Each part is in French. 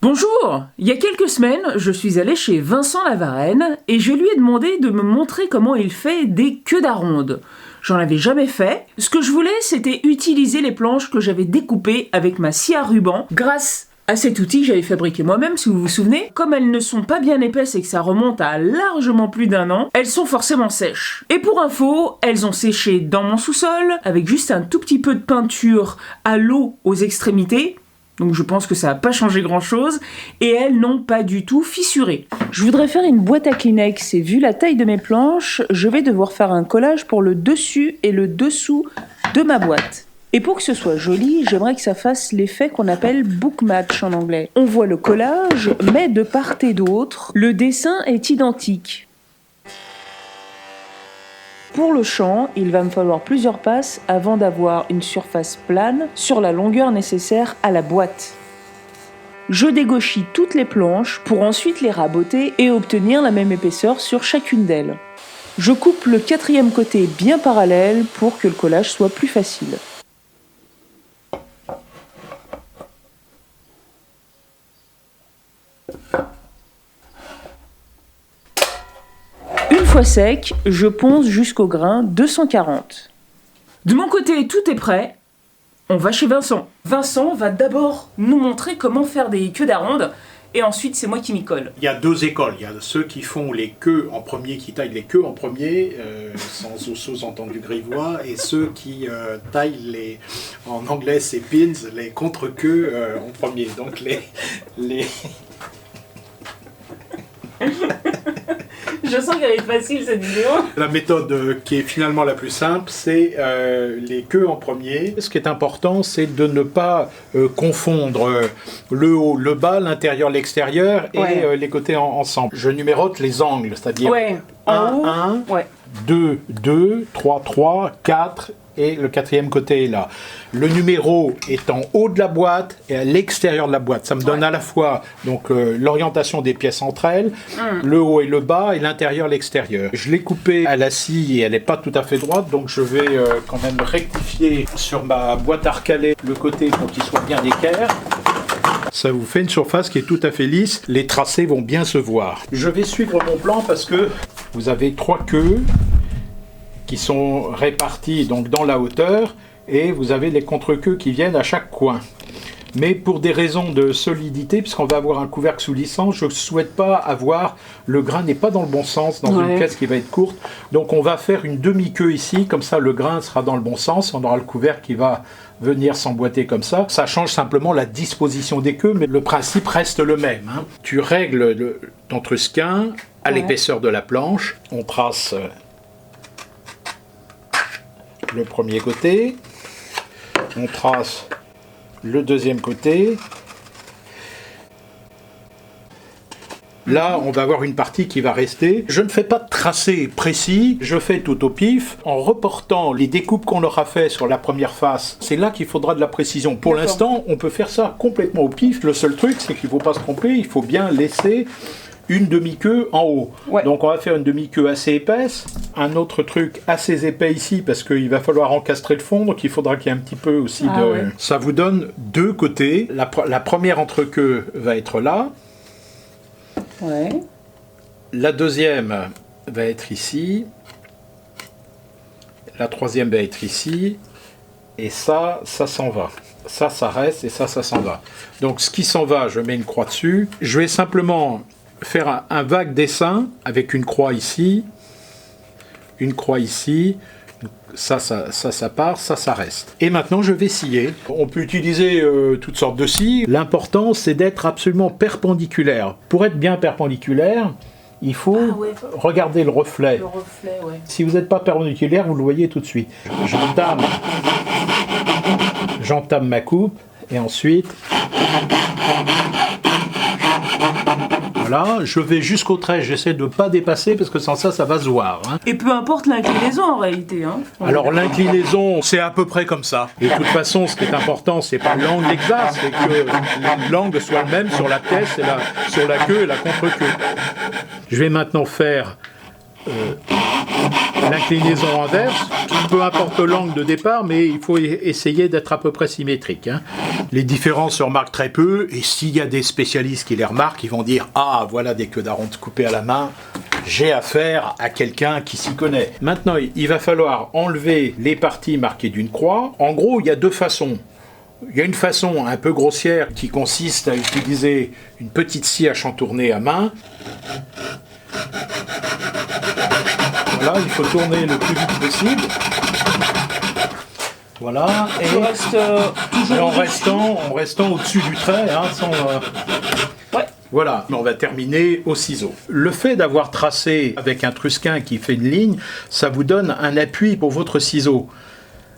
Bonjour! Il y a quelques semaines, je suis allée chez Vincent Lavarenne et je lui ai demandé de me montrer comment il fait des queues d'aronde. J'en avais jamais fait. Ce que je voulais, c'était utiliser les planches que j'avais découpées avec ma scie à ruban. Grâce à cet outil que j'avais fabriqué moi-même, si vous vous souvenez, comme elles ne sont pas bien épaisses et que ça remonte à largement plus d'1 an, elles sont forcément sèches. Et pour info, elles ont séché dans mon sous-sol, avec juste un tout petit peu de peinture à l'eau aux extrémités. Donc je pense que ça n'a pas changé grand-chose, et elles n'ont pas du tout fissuré. Je voudrais faire une boîte à Kleenex, et vu la taille de mes planches, je vais devoir faire un collage pour le dessus et le dessous de ma boîte. Et pour que ce soit joli, j'aimerais que ça fasse l'effet qu'on appelle book match en anglais. On voit le collage, mais de part et d'autre, le dessin est identique. Pour le champ, il va me falloir plusieurs passes avant d'avoir une surface plane sur la longueur nécessaire à la boîte. Je dégauchis toutes les planches pour ensuite les raboter et obtenir la même épaisseur sur chacune d'elles. Je coupe le 4e côté bien parallèle pour que le collage soit plus facile. Une fois sec, je ponce jusqu'au grain 240. De mon côté, tout est prêt. On va chez Vincent. Vincent va d'abord nous montrer comment faire des queues d'aronde, et ensuite c'est moi qui m'y colle. Il y a 2 écoles. Il y a ceux qui font les queues en premier, qui taillent les queues en premier, sans sous-entendu grivois, et ceux qui taillent les, en anglais c'est pins, les contre-queues en premier. Donc les... Je sens qu'elle est facile cette vidéo. La méthode qui est finalement la plus simple, c'est les queues en premier. Ce qui est important, c'est de ne pas confondre le haut, le bas, l'intérieur, l'extérieur et les côtés ensemble. Je numérote les angles, c'est-à-dire 1, 1, 2, 2, 3, 3, 4 et le 4e côté est là. Le numéro est en haut de la boîte et à l'extérieur de la boîte. Ça me donne à la fois donc l'orientation des pièces entre elles, le haut et le bas et l'intérieur et l'extérieur. Je l'ai coupée à la scie et elle n'est pas tout à fait droite, donc je vais quand même rectifier sur ma boîte à recaler le côté pour qu'il soit bien d'équerre. Ça vous fait une surface qui est tout à fait lisse. Les tracés vont bien se voir. Je vais suivre mon plan parce que vous avez 3 queues qui sont répartis donc dans la hauteur et vous avez les contre-queues qui viennent à chaque coin. Mais pour des raisons de solidité, puisqu'on va avoir un couvercle sous licence, je ne souhaite pas avoir, le grain n'est pas dans le bon sens dans une pièce qui va être courte, donc on va faire une demi-queue ici, comme ça le grain sera dans le bon sens, on aura le couvercle qui va venir s'emboîter comme ça. Ça change simplement la disposition des queues, mais le principe reste le même. Hein. Tu règles ton trusquin à l'épaisseur de la planche, on trace le premier côté, on trace le 2e côté. Là, on va avoir une partie qui va rester. Je ne fais pas de tracé précis, je fais tout au pif. En reportant les découpes qu'on aura fait sur la première face, c'est là qu'il faudra de la précision. Pour l'instant, on peut faire ça complètement au pif. Le seul truc, c'est qu'il ne faut pas se tromper, il faut bien laisser une demi-queue en haut. Donc on va faire une demi-queue assez épaisse, un autre truc assez épais ici parce qu'il va falloir encastrer le fond, donc il faudra qu'il y ait un petit peu aussi de... Ça vous donne 2 côtés. La première entrequeue va être là. La deuxième va être ici. La 3e va être ici. Et ça s'en va. Ça reste et ça s'en va. Donc ce qui s'en va, je mets une croix dessus. Je vais simplement faire un vague dessin avec une croix ici, une croix ici, ça part, ça reste. Et maintenant je vais scier. On peut utiliser toutes sortes de scies. L'important c'est d'être absolument perpendiculaire. Pour être bien perpendiculaire, il faut regarder le reflet. Si vous n'êtes pas perpendiculaire, vous le voyez tout de suite. J'entame ma coupe et ensuite... Voilà, je vais jusqu'au trait, j'essaie de ne pas dépasser parce que sans ça, ça va se voir. Hein. Et peu importe l'inclinaison en réalité. Hein. Alors l'inclinaison, c'est à peu près comme ça. Et de toute façon, ce qui est important, c'est pas l'angle exact, c'est que l'angle soit le même sur la pièce, sur la queue et la contre-queue. Je vais maintenant faire l'inclinaison inverse, peu importe l'angle de départ, mais il faut essayer d'être à peu près symétrique. Hein. Les différences se remarquent très peu, et s'il y a des spécialistes qui les remarquent, ils vont dire « Ah, voilà des queues d'aronde coupées à la main, j'ai affaire à quelqu'un qui s'y connaît. » Maintenant, il va falloir enlever les parties marquées d'une croix. En gros, il y a deux façons. Il y a une façon un peu grossière qui consiste à utiliser une petite scie à chantourner à main. Voilà, il faut tourner le plus vite possible. Voilà, et toujours en restant au-dessus du trait, hein, sans, ouais. Voilà, on va terminer au ciseau. Le fait d'avoir tracé avec un trusquin qui fait une ligne, ça vous donne un appui pour votre ciseau.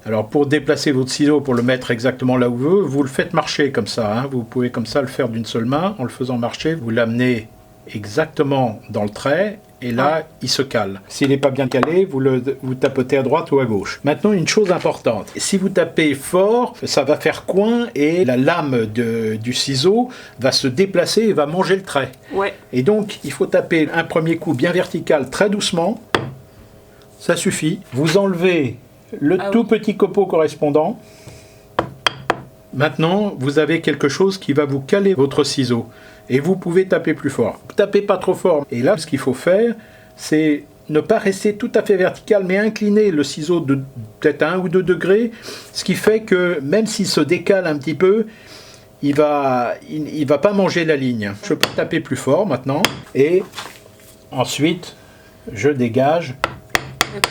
Alors pour déplacer votre ciseau, pour le mettre exactement là où vous le faites marcher comme ça. Hein. Vous pouvez comme ça le faire d'une seule main. En le faisant marcher, vous l'amenez exactement dans le trait. Et là, il se cale. S'il n'est pas bien calé, vous tapotez à droite ou à gauche. Maintenant, une chose importante. Si vous tapez fort, ça va faire coin et la lame du ciseau va se déplacer et va manger le trait. Ouais. Et donc, il faut taper un premier coup bien vertical, très doucement. Ça suffit. Vous enlevez le tout petit copeau correspondant. Maintenant, vous avez quelque chose qui va vous caler votre ciseau. Et vous pouvez taper plus fort. Tapez pas trop fort. Et là, ce qu'il faut faire, c'est ne pas rester tout à fait vertical, mais incliner le ciseau de peut-être 1 ou 2 degrés, ce qui fait que même s'il se décale un petit peu, il va pas manger la ligne. Je peux taper plus fort maintenant. Et ensuite, je dégage.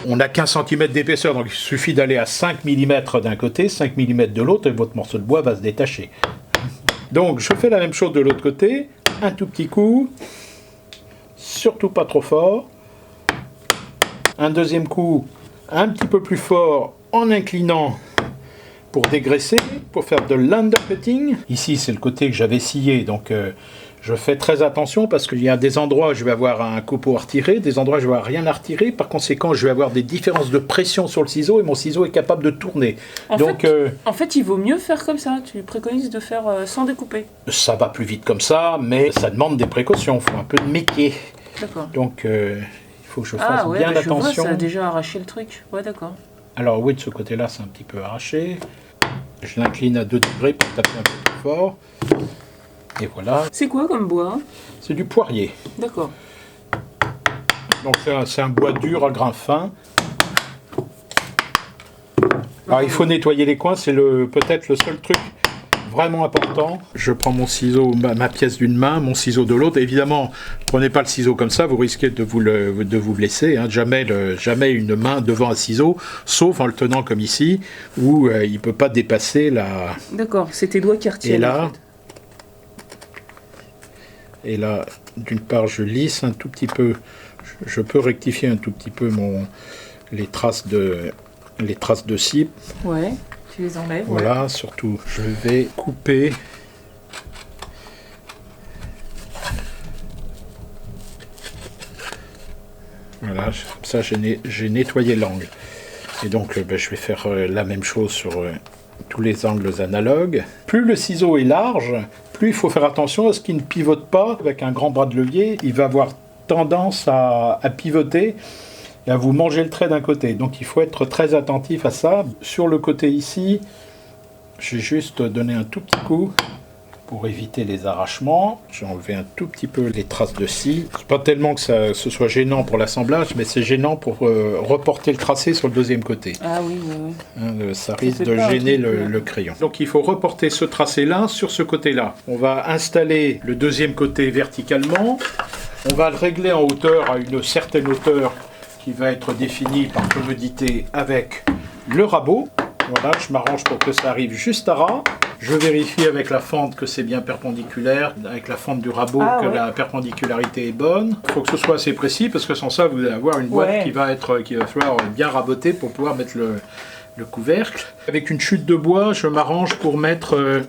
On a 15 cm d'épaisseur, donc il suffit d'aller à 5 mm d'un côté, 5 mm de l'autre, et votre morceau de bois va se détacher. Donc je fais la même chose de l'autre côté, un tout petit coup, surtout pas trop fort, un deuxième coup un petit peu plus fort en inclinant pour dégraisser, pour faire de l'undercutting. Ici c'est le côté que j'avais scié, donc je fais très attention parce qu'il y a des endroits où je vais avoir un copeau à retirer, des endroits où je vais avoir rien à retirer. Par conséquent, je vais avoir des différences de pression sur le ciseau et mon ciseau est capable de tourner. En fait, il vaut mieux faire comme ça. Tu préconises de faire sans découper. Ça va plus vite comme ça, mais ça demande des précautions. Il faut un peu de métier. D'accord. Donc, il faut que je fasse bien je vois, attention. ça a déjà arraché le truc. Ouais, d'accord. Alors oui, de ce côté-là, c'est un petit peu arraché. Je l'incline à 2 degrés pour taper un peu plus fort. Et voilà. C'est quoi comme bois? C'est du poirier. D'accord. Donc c'est un bois dur à grain fin. Alors il faut nettoyer les coins, c'est peut-être le seul truc vraiment important. Je prends mon ciseau, ma pièce d'une main, mon ciseau de l'autre. Évidemment, prenez pas le ciseau comme ça, vous risquez de vous blesser. Hein. Jamais une main devant un ciseau, sauf en le tenant comme ici, où il ne peut pas dépasser la... D'accord, c'est tes doigts qui retiennent. Et là, d'une part, je lisse un tout petit peu. Je peux rectifier un tout petit peu les traces de scie. Ouais, tu les enlèves. Voilà, ouais. Surtout, je vais couper. Voilà, comme ça, j'ai nettoyé l'angle. Et donc, je vais faire la même chose sur tous les angles analogues. Plus le ciseau est large, plus il faut faire attention à ce qu'il ne pivote pas. Avec un grand bras de levier, il va avoir tendance à pivoter et à vous manger le trait d'un côté. Donc il faut être très attentif à ça. Sur le côté ici, j'ai juste donné un tout petit coup pour éviter les arrachements. J'ai enlevé un tout petit peu les traces de scie. C'est pas tellement que ce soit gênant pour l'assemblage, mais c'est gênant pour reporter le tracé sur le deuxième côté. Ah oui, oui. Hein, ça risque de gêner le crayon. Donc il faut reporter ce tracé-là sur ce côté-là. On va installer le deuxième côté verticalement. On va le régler en hauteur à une certaine hauteur qui va être définie par commodité avec le rabot. Voilà, je m'arrange pour que ça arrive juste à ras. Je vérifie avec la fente que c'est bien perpendiculaire, avec la fente du rabot la perpendicularité est bonne. Il faut que ce soit assez précis parce que sans ça vous allez avoir une boîte qui va falloir bien raboter pour pouvoir mettre le couvercle. Avec une chute de bois, je m'arrange pour mettre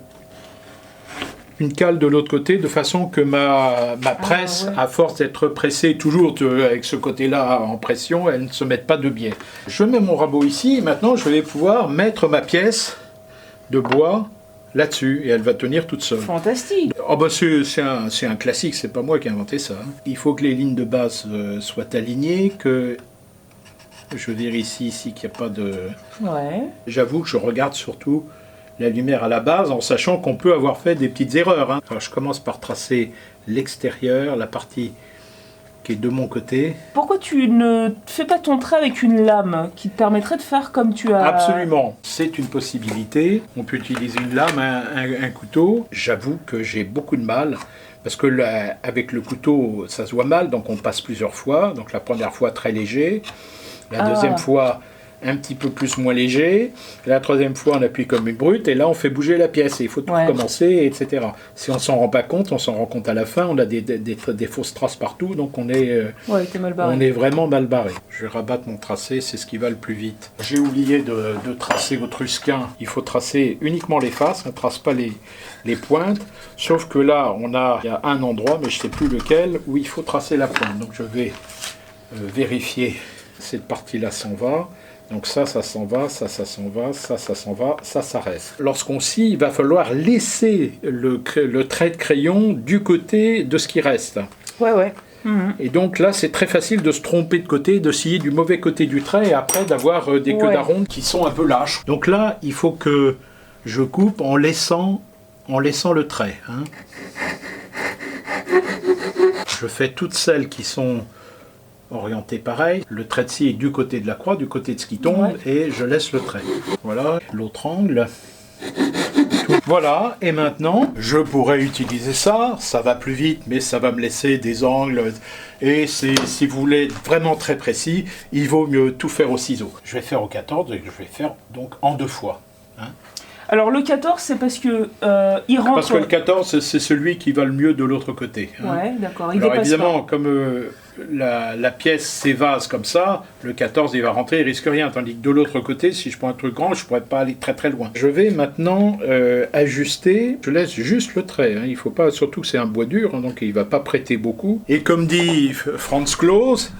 une cale de l'autre côté de façon que ma presse, à force d'être pressée toujours avec ce côté-là en pression, elle ne se mette pas de biais. Je mets mon rabot ici et maintenant je vais pouvoir mettre ma pièce de bois là-dessus et elle va tenir toute seule. Fantastique. Oh bah c'est un classique, c'est pas moi qui ai inventé ça. Il faut que les lignes de base soient alignées, que je vérifie ici qu'il n'y a pas de... Ouais. J'avoue que je regarde surtout la lumière à la base en sachant qu'on peut avoir fait des petites erreurs. Alors je commence par tracer l'extérieur, la partie qui est de mon côté. Pourquoi tu ne fais pas ton trait avec une lame qui te permettrait de faire comme tu as... Absolument, c'est une possibilité. On peut utiliser une lame, un couteau. J'avoue que j'ai beaucoup de mal parce que là, avec le couteau, ça se voit mal, donc on passe plusieurs fois. Donc la première fois très léger, la deuxième fois un petit peu plus moins léger, la troisième fois on appuie comme une brute et là on fait bouger la pièce et il faut tout recommencer, etc. Si on s'en rend pas compte, on s'en rend compte à la fin, on a des fausses traces partout, donc on est vraiment mal barré. Je vais rabattre mon tracé, c'est ce qui va le plus vite. J'ai oublié de tracer votre Ruskin, il faut tracer uniquement les faces, on ne trace pas les pointes, sauf que là il y a un endroit, mais je ne sais plus lequel, où il faut tracer la pointe. Donc je vais vérifier, cette partie-là s'en va. Donc ça s'en va, ça s'en va, ça s'en va, ça reste. Lorsqu'on scie, il va falloir laisser le trait de crayon du côté de ce qui reste. Ouais. Et donc là, c'est très facile de se tromper de côté, de scier du mauvais côté du trait et après d'avoir des queues d'aronde qui sont un peu lâches. Donc là, il faut que je coupe en laissant le trait. Je fais toutes celles qui sont orienté pareil, le trait de scie est du côté de la croix, du côté de ce qui tombe, et je laisse le trait. Voilà, l'autre angle. Voilà, et maintenant, je pourrais utiliser ça va plus vite, mais ça va me laisser des angles, et si vous voulez être vraiment très précis, il vaut mieux tout faire au ciseau. Je vais faire au 14, et je vais faire donc en 2 fois. Alors le 14, c'est parce que il rentre... Parce que le 14, c'est celui qui va le mieux de l'autre côté. Ouais, d'accord. Alors évidemment, comme la pièce s'évase comme ça, le 14 il va rentrer, il risque rien. Tandis que de l'autre côté, si je prends un truc grand, je pourrais pas aller très très loin. Je vais maintenant ajuster, je laisse juste le trait. Il ne faut pas, surtout que c'est un bois dur, donc il ne va pas prêter beaucoup. Et comme dit Franz Claus,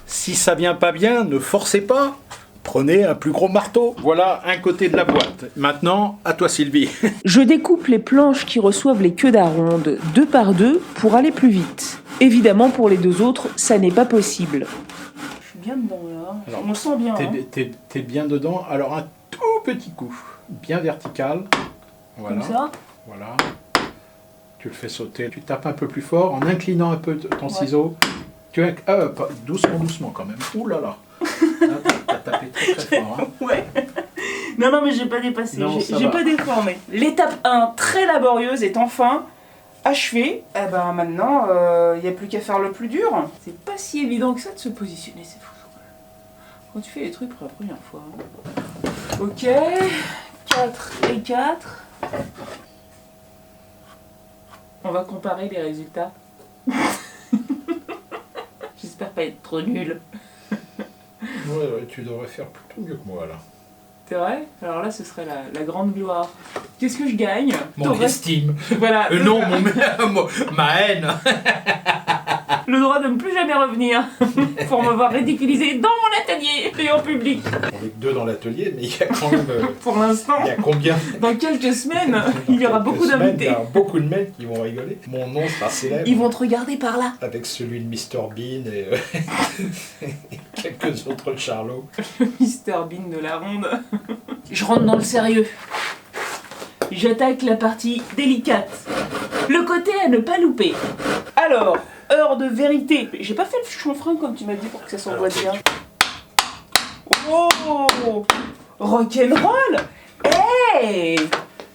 si ça vient pas bien, ne forcez pas. Prenez un plus gros marteau. Voilà un côté de la boîte. Maintenant, à toi Sylvie. Je découpe les planches qui reçoivent les queues d'aronde 2 par 2 pour aller plus vite. Évidemment, pour les 2 autres, ça n'est pas possible. Je suis bien dedans là. Alors, on me sent bien. T'es bien dedans. Alors un tout petit coup, bien vertical. Voilà. Comme ça. Voilà. Tu le fais sauter. Tu tapes un peu plus fort en inclinant un peu ton ciseau. Doucement quand même. Ouh là là. T'as tapé très très fort. Ouais. Non, mais j'ai pas dépassé. J'ai pas déformé. L'étape 1, très laborieuse, est enfin achevée. Eh ben maintenant, il n'y a plus qu'à faire le plus dur. C'est pas si évident que ça de se positionner, c'est fou. Quand tu fais les trucs pour la première fois. Ok. 4 et 4. On va comparer les résultats. J'espère pas être trop nul. Ouais, tu devrais faire plutôt mieux que moi là. C'est vrai? Alors là, ce serait la grande gloire. Qu'est-ce que je gagne? Mon estime. Voilà. Non, ma haine. Le droit de ne plus jamais revenir pour me voir ridiculisé dans mon atelier et en public. On est que 2 dans l'atelier, mais il y a quand même... Pour l'instant. Il y a combien? Dans quelques semaines, il y aura beaucoup d'invités. Il y a beaucoup de mecs qui vont rigoler. Mon nom sera célèbre. Ils vont te regarder par là. Avec celui de Mr Bean et quelques autres Charlots. Mr Bean de la ronde. Je rentre dans le sérieux. J'attaque la partie délicate. Le côté à ne pas louper. Alors, heure de vérité. J'ai pas fait le chanfrein comme tu m'as dit pour que ça s'envoie bien. Oh, rock'n'roll. Hey.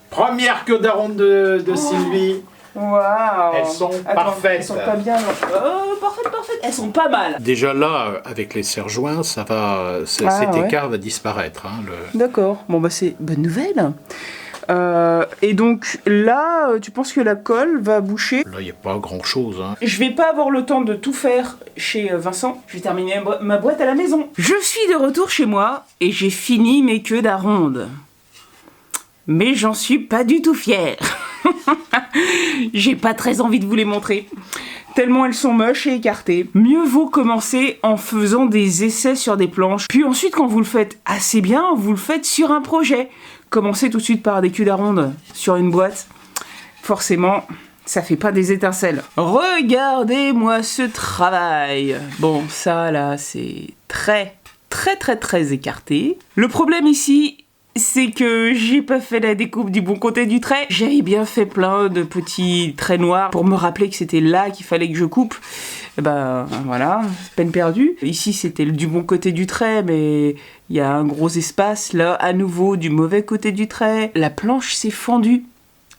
Première queue d'aronde de Sylvie. Waouh. Elles sont parfaites. Elles sont pas bien. Parfaites. Elles sont pas mal. Déjà là, avec les serre-joints, ça va, cet écart va disparaître. D'accord. Bon bah c'est bonne nouvelle. Et donc là, tu penses que la colle va boucher? Là, il n'y a pas grand-chose. Je vais pas avoir le temps de tout faire chez Vincent. Je vais terminer ma boîte à la maison. Je suis de retour chez moi et j'ai fini mes queues d'aronde. Mais j'en suis pas du tout fière. J'ai pas très envie de vous les montrer. Tellement elles sont moches et écartées. Mieux vaut commencer en faisant des essais sur des planches. Puis ensuite, quand vous le faites assez bien, vous le faites sur un projet. Commencer tout de suite par des culs d'aronde sur une boîte, forcément, ça fait pas des étincelles. Regardez-moi ce travail. Bon, ça là, c'est très écarté. Le problème ici, c'est que j'ai pas fait la découpe du bon côté du trait. J'avais bien fait plein de petits traits noirs pour me rappeler que c'était là qu'il fallait que je coupe. Et ben voilà, peine perdue. Ici c'était du bon côté du trait, mais il y a un gros espace là, à nouveau du mauvais côté du trait. La planche s'est fendue.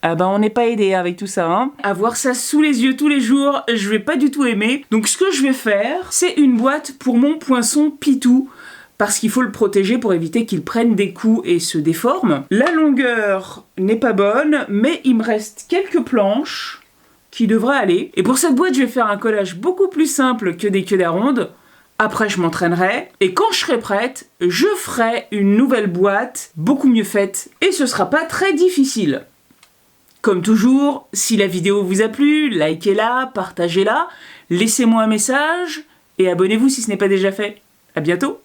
Ah ben on n'est pas aidé avec tout ça, hein. Avoir ça sous les yeux tous les jours, je vais pas du tout aimer. Donc ce que je vais faire, c'est une boîte pour mon poinçon Pitou, parce qu'il faut le protéger pour éviter qu'il prenne des coups et se déforme. La longueur n'est pas bonne, mais il me reste quelques planches qui devraient aller. Et pour cette boîte, je vais faire un collage beaucoup plus simple que des queues d'aronde. Après, je m'entraînerai, et quand je serai prête, je ferai une nouvelle boîte, beaucoup mieux faite, et ce sera pas très difficile. Comme toujours, si la vidéo vous a plu, likez-la, partagez-la, laissez-moi un message, et abonnez-vous si ce n'est pas déjà fait. À bientôt!